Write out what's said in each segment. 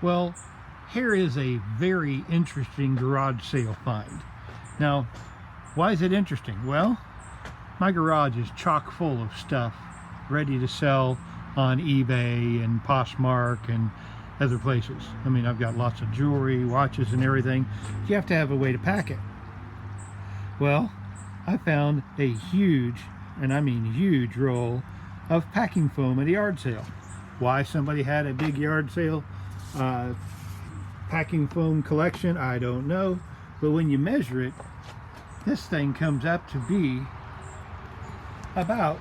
Well, here is a very interesting garage sale find. Now, why is it interesting? Well, my garage is chock full of stuff ready to sell on eBay and Poshmark and other places. I mean, I've got lots of jewelry, watches and everything. You have to have a way to pack it. Well, I found a huge, and I mean huge, roll of packing foam at a yard sale. Why somebody had a big yard sale packing foam collection, I don't know. But when you measure it, this thing comes up to be about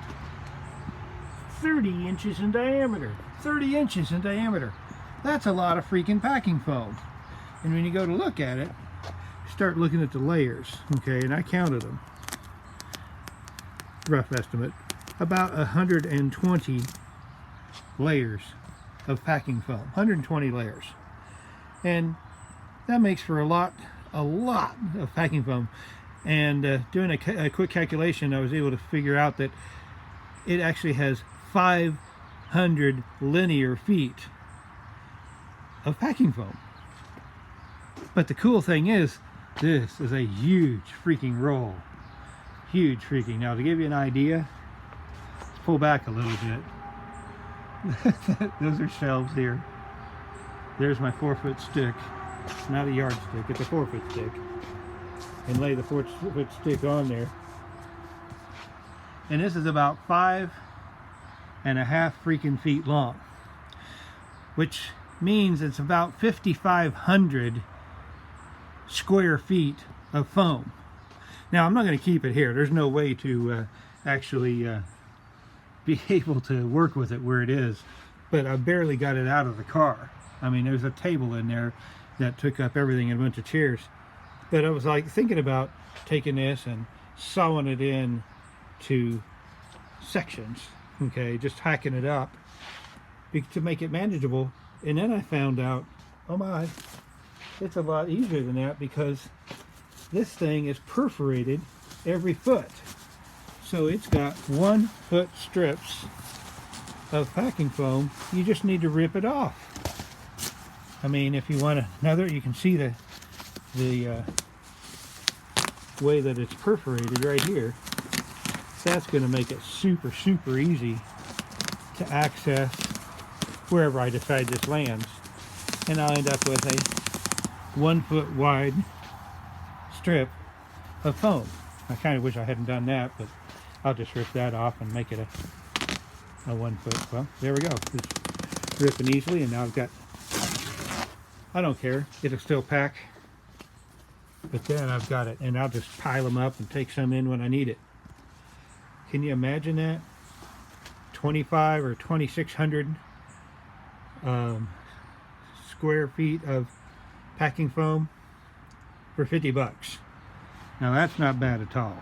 30 inches in diameter. 30 inches in diameter. That's a lot of freaking packing foam. And when you go to look at it, start looking at the layers, okay, and I counted them. Rough estimate, about 120 layers of packing foam. 120 layers. And that makes for a lot of packing foam. And doing a quick calculation, I was able to figure out that it actually has 500 linear feet of packing foam. But the cool thing is, this is a huge freaking roll. Huge freaking. Now, to give you an idea, let's pull back a little bit. Those are shelves here. There's my 4-foot stick. It's not a yardstick, it's a 4-foot stick. And lay the 4-foot stick on there. And this is about 5.5 freaking feet long, which means it's about 5,500 square feet of foam. Now, I'm not going to keep it here. There's no way to actually be able to work with it where it is, but I barely got it out of the car. I mean, there's a table in there that took up everything and a bunch of chairs. But I was like thinking about taking this and sawing it in to sections, okay, just hacking it up to make it manageable. And then I found out, oh my, it's a lot easier than that, because this thing is perforated every foot. So it's got 1-foot strips of packing foam. You just need to rip it off. I mean, if you want another, you can see the way that it's perforated right here. So that's going to make it super easy to access wherever I decide this lands. And I'll end up with a 1-foot wide strip of foam. I kind of wish I hadn't done that, but I'll just rip that off and make it a 1-foot. Well, there we go. It's ripping easily, and now I've got, I don't care, it'll still pack, but then I've got it, and I'll just pile them up and take some in when I need it. Can you imagine that? 25 or 2,600 square feet of packing foam for $50. Now that's not bad at all.